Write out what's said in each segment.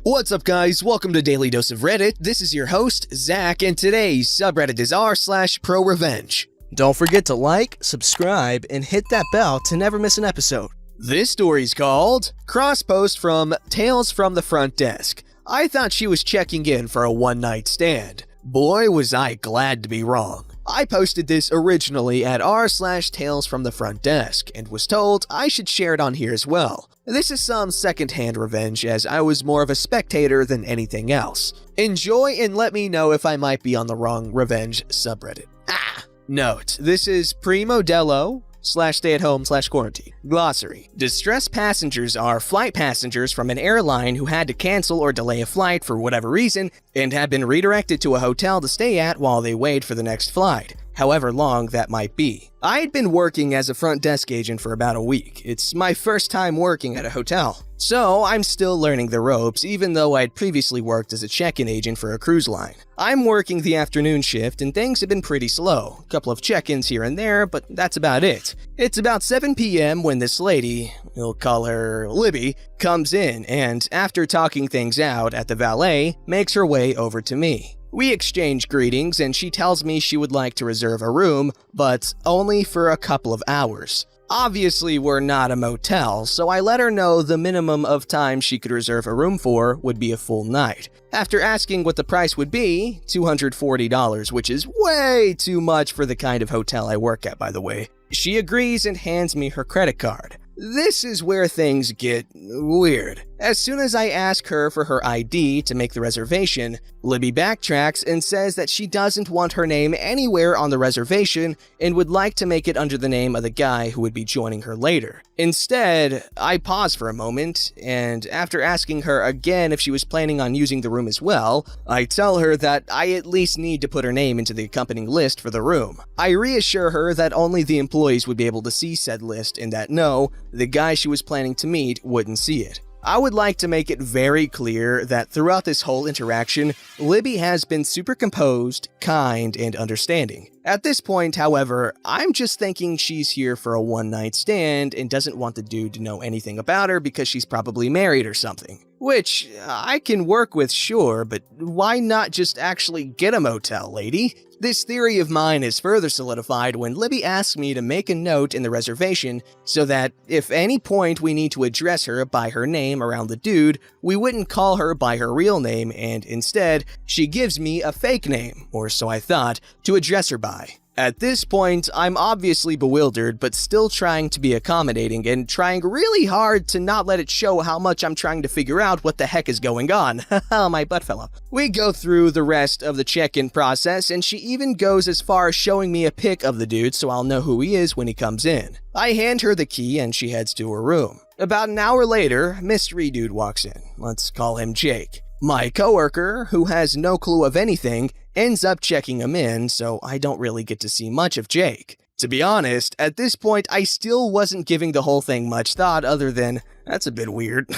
What's up, guys? Welcome to Daily Dose of Reddit. This is your host, Zach, and today's subreddit is r/ProRevenge. Don't forget to like, subscribe, and hit that bell to never miss an episode. This story's called Cross Post from Tales from the Front Desk. I thought she was checking in for a one-night stand. Boy, was I glad to be wrong. I posted this originally at r/Tales from the Front Desk and was told I should share it on here as well. This is some secondhand revenge, as I was more of a spectator than anything else. Enjoy and let me know if I might be on the wrong revenge subreddit. Note, this is primo.dello/stay-at-home/quarantine. Glossary. Distressed passengers are flight passengers from an airline who had to cancel or delay a flight for whatever reason and have been redirected to a hotel to stay at while they wait for the next flight, however long that might be. I had been working as a front desk agent for about a week. It's my first time working at a hotel, so I'm still learning the ropes even though I'd previously worked as a check-in agent for a cruise line. I'm working the afternoon shift and things have been pretty slow. A couple of check-ins here and there, but that's about it. It's about 7 p.m. when this lady, we'll call her Libby, comes in and, after talking things out at the valet, makes her way over to me. We exchange greetings and she tells me she would like to reserve a room, but only for a couple of hours. Obviously, we're not a motel, so I let her know the minimum of time she could reserve a room for would be a full night. After asking what the price would be, $240, which is way too much for the kind of hotel I work at, by the way, she agrees and hands me her credit card. This is where things get weird. As soon as I ask her for her ID to make the reservation, Libby backtracks and says that she doesn't want her name anywhere on the reservation and would like to make it under the name of the guy who would be joining her later. Instead, I pause for a moment, and after asking her again if she was planning on using the room as well, I tell her that I at least need to put her name into the accompanying list for the room. I reassure her that only the employees would be able to see said list and that no, the guy she was planning to meet wouldn't see it. I would like to make it very clear that throughout this whole interaction, Libby has been super composed, kind, and understanding. At this point, however, I'm just thinking she's here for a one-night stand and doesn't want the dude to know anything about her because she's probably married or something. Which, I can work with, sure, but why not just actually get a motel, lady? This theory of mine is further solidified when Libby asks me to make a note in the reservation so that if any point we need to address her by her name around the dude, we wouldn't call her by her real name, and instead, she gives me a fake name, or so I thought, to address her by. At this point, I'm obviously bewildered, but still trying to be accommodating and trying really hard to not let it show how much I'm trying to figure out what the heck is going on. Haha, my butt fell off. We go through the rest of the check-in process, and she even goes as far as showing me a pic of the dude so I'll know who he is when he comes in. I hand her the key and she heads to her room. About an hour later, mystery dude walks in. Let's call him Jake. My coworker, who has no clue of anything, ends up checking him in, so I don't really get to see much of Jake. To be honest, at this point, I still wasn't giving the whole thing much thought other than, that's a bit weird.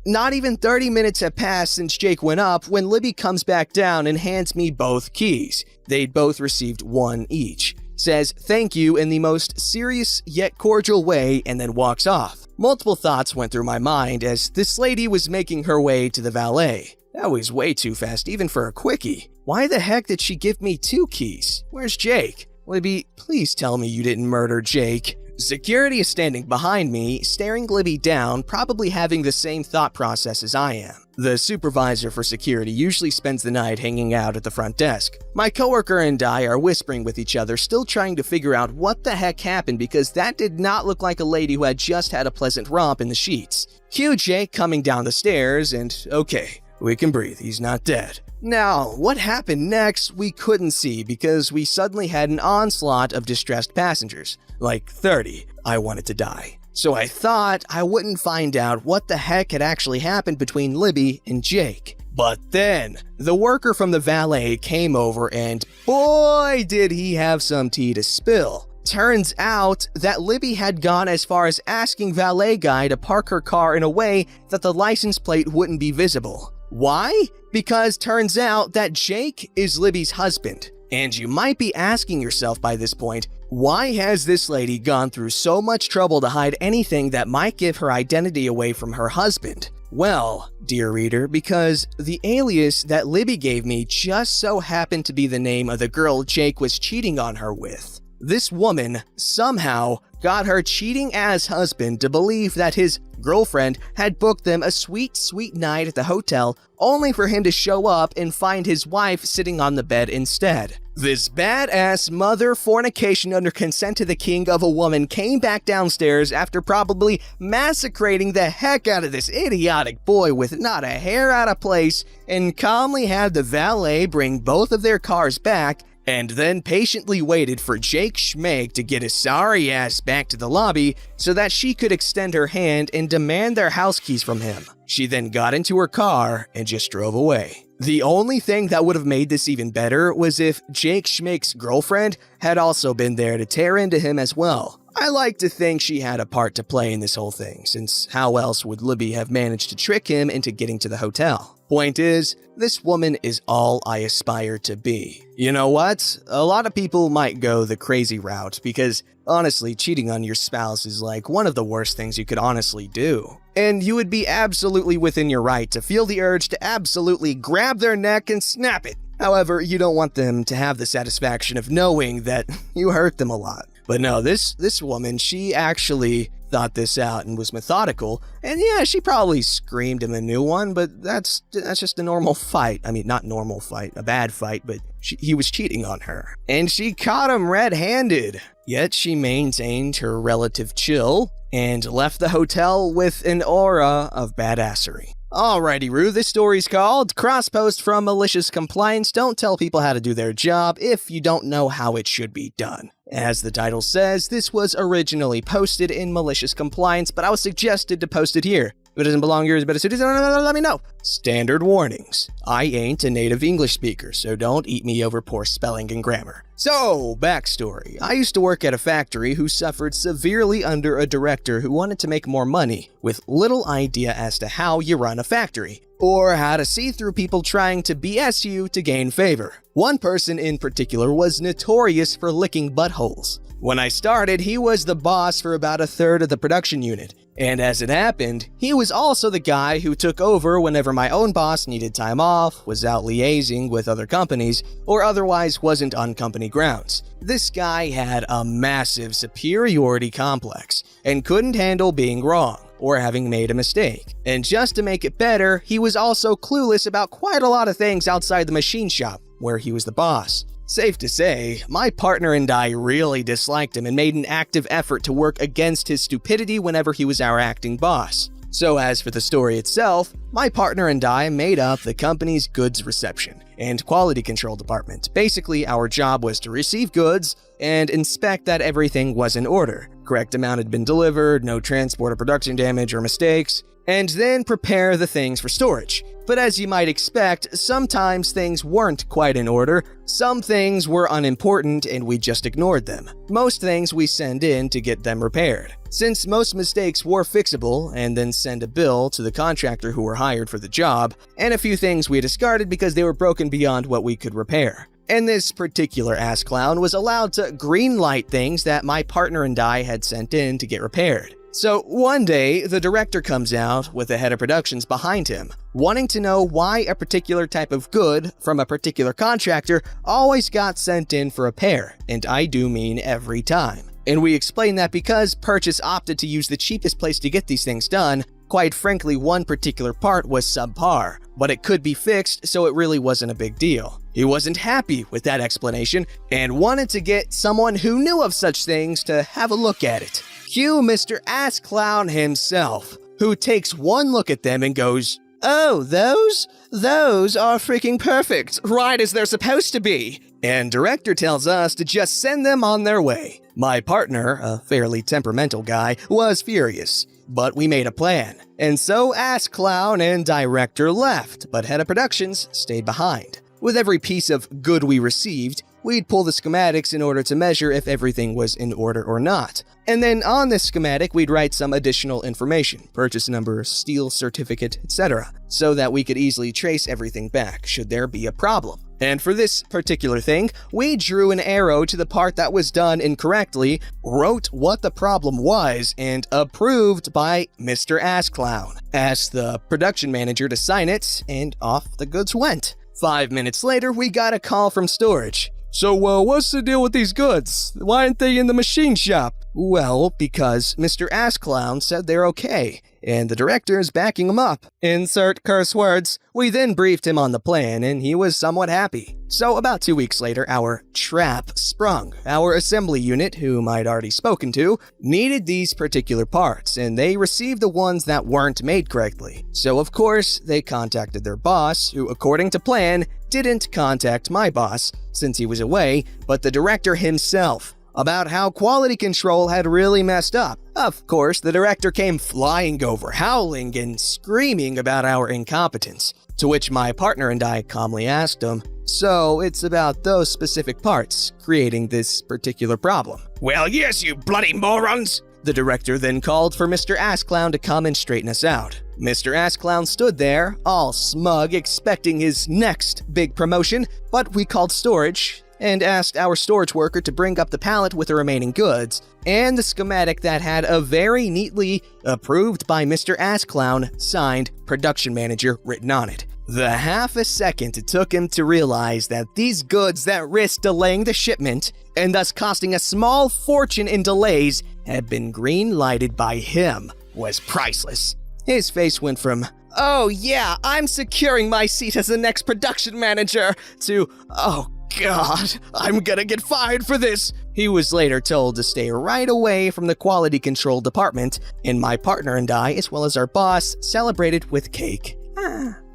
Not even 30 minutes have passed since Jake went up when Libby comes back down and hands me both keys. They'd both received one each. Says thank you in the most serious yet cordial way and then walks off. Multiple thoughts went through my mind as this lady was making her way to the valet. That was way too fast even for a quickie. Why the heck did she give me 2 keys? Where's Jake? Libby, please tell me you didn't murder Jake. Security is standing behind me, staring Libby down, probably having the same thought process as I am. The supervisor for security usually spends the night hanging out at the front desk. My coworker and I are whispering with each other, still trying to figure out what the heck happened because that did not look like a lady who had just had a pleasant romp in the sheets. Cue Jake coming down the stairs and, okay, we can breathe, he's not dead. Now, what happened next, we couldn't see because we suddenly had an onslaught of distressed passengers. Like 30, I wanted to die. So I thought I wouldn't find out what the heck had actually happened between Libby and Jake. But then, the worker from the valet came over and boy did he have some tea to spill. Turns out that Libby had gone as far as asking valet guy to park her car in a way that the license plate wouldn't be visible. Why? Because turns out that Jake is Libby's husband. And you might be asking yourself by this point, why has this lady gone through so much trouble to hide anything that might give her identity away from her husband? Well, dear reader, because the alias that Libby gave me just so happened to be the name of the girl Jake was cheating on her with. This woman somehow got her cheating-ass husband to believe that his girlfriend had booked them a sweet, sweet night at the hotel, only for him to show up and find his wife sitting on the bed instead. This badass mother fornication under consent to the king of a woman came back downstairs after probably massacring the heck out of this idiotic boy with not a hair out of place, and calmly had the valet bring both of their cars back, and then patiently waited for Jake Schmeg to get his sorry ass back to the lobby so that she could extend her hand and demand their house keys from him. She then got into her car and just drove away. The only thing that would have made this even better was if Jake Schmeg's girlfriend had also been there to tear into him as well. I like to think she had a part to play in this whole thing, since how else would Libby have managed to trick him into getting to the hotel? Point is, this woman is all I aspire to be. You know what? A lot of people might go the crazy route because, honestly, cheating on your spouse is like one of the worst things you could honestly do. And you would be absolutely within your right to feel the urge to absolutely grab their neck and snap it. However, you don't want them to have the satisfaction of knowing that you hurt them a lot. But no, this woman, she actually thought this out and was methodical. And yeah, she probably screamed him a new one, but that's just a normal fight. I mean, not normal fight, a bad fight, but he was cheating on her. And she caught him red-handed. Yet she maintained her relative chill and left the hotel with an aura of badassery. Alrighty, Rue, this story's called Cross-Post from Malicious Compliance. Don't tell people how to do their job if you don't know how it should be done. As the title says, this was originally posted in Malicious Compliance, but I was suggested to post it here. If it doesn't belong here, it's better suited, let me know. Standard warnings. I ain't a native English speaker, so don't eat me over poor spelling and grammar. So, backstory. I used to work at a factory who suffered severely under a director who wanted to make more money, with little idea as to how you run a factory, or how to see through people trying to BS you to gain favor. One person in particular was notorious for licking buttholes. When I started, he was the boss for about a third of the production unit. And as it happened, he was also the guy who took over whenever my own boss needed time off, was out liaising with other companies, or otherwise wasn't on company grounds. This guy had a massive superiority complex and couldn't handle being wrong or having made a mistake. And just to make it better, he was also clueless about quite a lot of things outside the machine shop, where he was the boss. Safe to say, my partner and I really disliked him and made an active effort to work against his stupidity whenever he was our acting boss. So as for the story itself, my partner and I made up the company's goods reception and quality control department. Basically, our job was to receive goods and inspect that everything was in order. Correct amount had been delivered, no transport or production damage or mistakes, and then prepare the things for storage. But as you might expect, sometimes things weren't quite in order, some things were unimportant and we just ignored them. Most things we send in to get them repaired. Since most mistakes were fixable, and then send a bill to the contractor who were hired for the job, and a few things we discarded because they were broken beyond what we could repair. And this particular ass clown was allowed to greenlight things that my partner and I had sent in to get repaired. So one day, the director comes out with the head of productions behind him, wanting to know why a particular type of good from a particular contractor always got sent in for repair, and I do mean every time. And we explain that because Purchase opted to use the cheapest place to get these things done, quite frankly, one particular part was subpar, but it could be fixed, so it really wasn't a big deal. He wasn't happy with that explanation and wanted to get someone who knew of such things to have a look at it. Cue Mr. Ass Clown himself, who takes one look at them and goes, "Oh, those? Those are freaking perfect, right as they're supposed to be." And director tells us to just send them on their way. My partner, a fairly temperamental guy, was furious, but we made a plan. And so Ass Clown and director left, but head of productions stayed behind. With every piece of good we received, we'd pull the schematics in order to measure if everything was in order or not. And then on this schematic, we'd write some additional information, purchase number, steel certificate, etc., so that we could easily trace everything back should there be a problem. And for this particular thing, we drew an arrow to the part that was done incorrectly, wrote what the problem was, and approved by Mr. Ass Clown. Asked the production manager to sign it, and off the goods went. 5 minutes later, we got a call from storage. So, what's the deal with these goods? Why aren't they in the machine shop? Well, because Mr. Ass Clown said they're okay, and the director is backing him up. Insert curse words. We then briefed him on the plan, and he was somewhat happy. So about 2 weeks later, our trap sprung. Our assembly unit, whom I'd already spoken to, needed these particular parts, and they received the ones that weren't made correctly. So of course, they contacted their boss, who according to plan, didn't contact my boss, since he was away, but the director himself, about how quality control had really messed up. Of course, the director came flying over, howling and screaming about our incompetence, to which my partner and I calmly asked him, so it's about those specific parts creating this particular problem. Well, yes, you bloody morons! The director then called for Mr. Ass Clown to come and straighten us out. Mr. Ass Clown stood there, all smug, expecting his next big promotion, but we called storage and asked our storage worker to bring up the pallet with the remaining goods, and the schematic that had a very neatly approved by Mr. Ass Clown, signed production manager written on it. The half a second it took him to realize that these goods that risked delaying the shipment, and thus costing a small fortune in delays, had been green-lighted by him, was priceless. His face went from, "Oh yeah, I'm securing my seat as the next production manager," to, "Oh God, I'm gonna get fired for this." He was later told to stay right away from the quality control department, and my partner and I, as well as our boss, celebrated with cake.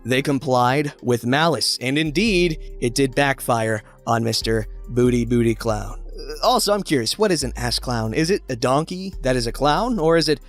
They complied with malice, and indeed, it did backfire on Mr. Booty Clown. Also, I'm curious, what is an ass clown? Is it a donkey that is a clown, or is it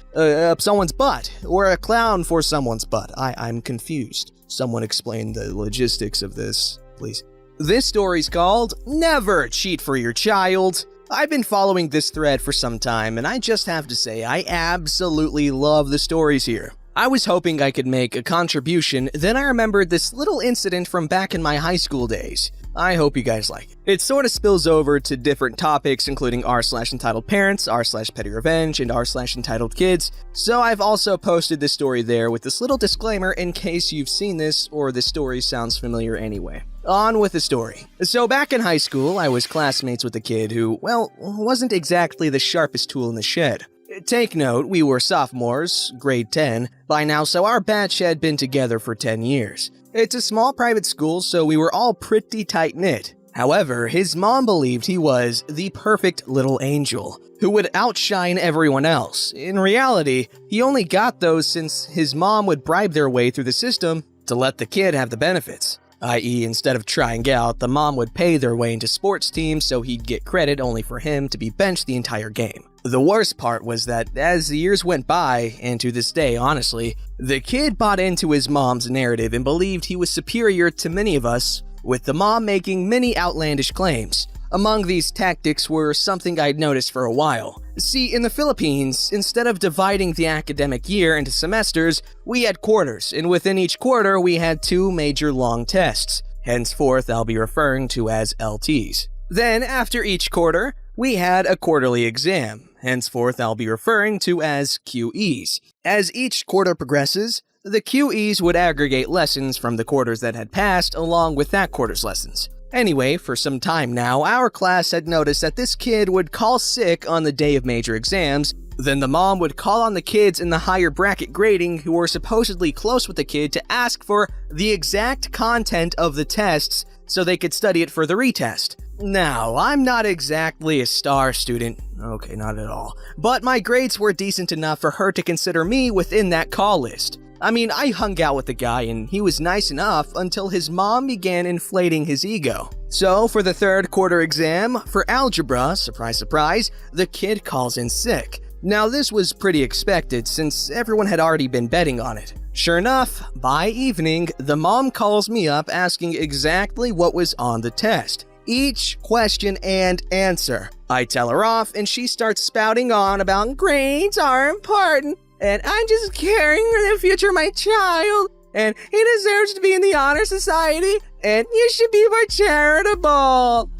someone's butt, or a clown for someone's butt? I'm confused. Someone explain the logistics of this, please. This story's called Never Cheat for Your Child. I've been following this thread for some time, and I just have to say I absolutely love the stories here. I was hoping I could make a contribution, then I remembered this little incident from back in my high school days. I hope you guys like it. It sort of spills over to different topics, including r/entitled parents, r/petty revenge, and r/entitled kids, so I've also posted this story there with this little disclaimer in case you've seen this or this story sounds familiar anyway. On with the story. So back in high school, I was classmates with a kid who, well, wasn't exactly the sharpest tool in the shed. Take note, we were sophomores, grade 10, by now, so our batch had been together for 10 years. It's a small private school, so we were all pretty tight-knit. However, his mom believed he was the perfect little angel, who would outshine everyone else. In reality, he only got those since his mom would bribe their way through the system to let the kid have the benefits. I.e., instead of trying out, the mom would pay their way into sports teams so he'd get credit only for him to be benched the entire game. The worst part was that as the years went by, and to this day, honestly, the kid bought into his mom's narrative and believed he was superior to many of us, with the mom making many outlandish claims. Among these tactics were something I'd noticed for a while. See, in the Philippines, instead of dividing the academic year into semesters, we had quarters, and within each quarter we had 2 major long tests. Henceforth, I'll be referring to as LTs. Then, after each quarter, we had a quarterly exam. Henceforth, I'll be referring to as QEs. As each quarter progresses, the QEs would aggregate lessons from the quarters that had passed along with that quarter's lessons. Anyway, for some time now, our class had noticed that this kid would call sick on the day of major exams. Then the mom would call on the kids in the higher bracket grading who were supposedly close with the kid to ask for the exact content of the tests so they could study it for the retest. Now, I'm not exactly a star student, okay, not at all, but my grades were decent enough for her to consider me within that call list. I mean, I hung out with the guy and he was nice enough until his mom began inflating his ego. So, for the 3rd quarter exam, for algebra, surprise surprise, the kid calls in sick. Now, this was pretty expected since everyone had already been betting on it. Sure enough, by evening, the mom calls me up asking exactly what was on the test. each question and answer. I tell her off, and she starts spouting on about grades are important, and I'm just caring for the future of my child, and he deserves to be in the honor society, and you should be more charitable.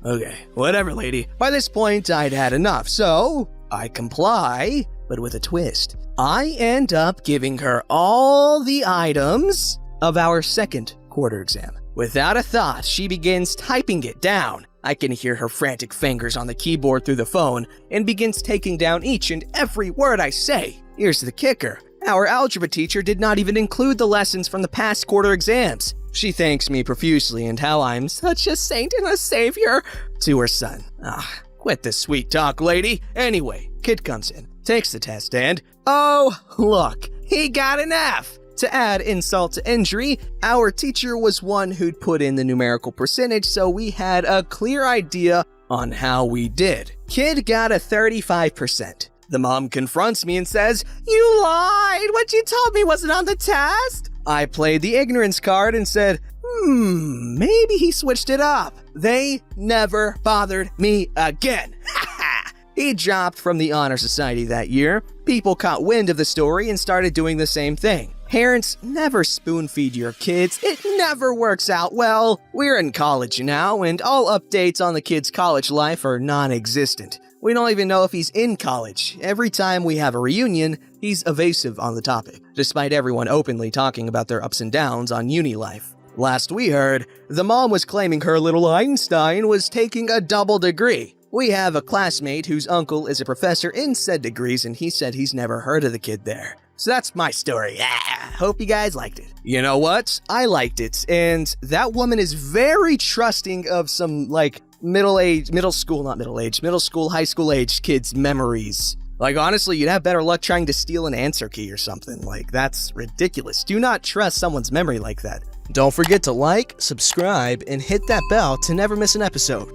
Okay, whatever, lady. By this point, I'd had enough, so I comply, but with a twist. I end up giving her all the items of our second quarter exam. Without a thought, she begins typing it down. I can hear her frantic fingers on the keyboard through the phone and begins taking down each and every word I say. Here's the kicker. Our algebra teacher did not even include the lessons from the past quarter exams. She thanks me profusely and how I'm such a saint and a savior to her son. Quit this sweet talk, lady. Anyway, kid comes in, takes the test, and oh, look, he got an F. To add insult to injury, our teacher was one who'd put in the numerical percentage, so we had a clear idea on how we did. Kid got a 35%. The mom confronts me and says, "You lied! What you told me wasn't on the test!" I played the ignorance card and said, maybe he switched it up. They never bothered me again. He dropped from the honor society that year. People caught wind of the story and started doing the same thing. Parents, never spoon-feed your kids. It never works out well. We're in college now, and all updates on the kid's college life are non-existent. We don't even know if he's in college. Every time we have a reunion, he's evasive on the topic, despite everyone openly talking about their ups and downs on uni life. Last we heard, the mom was claiming her little Einstein was taking a double degree. We have a classmate whose uncle is a professor in said degrees, and he said he's never heard of the kid there. So that's my story. Hope you guys liked it. You know what? I liked it. And that woman is very trusting of some, middle school, high school age kids' memories. Honestly, you'd have better luck trying to steal an answer key or something. That's ridiculous. Do not trust someone's memory like that. Don't forget to like, subscribe, and hit that bell to never miss an episode.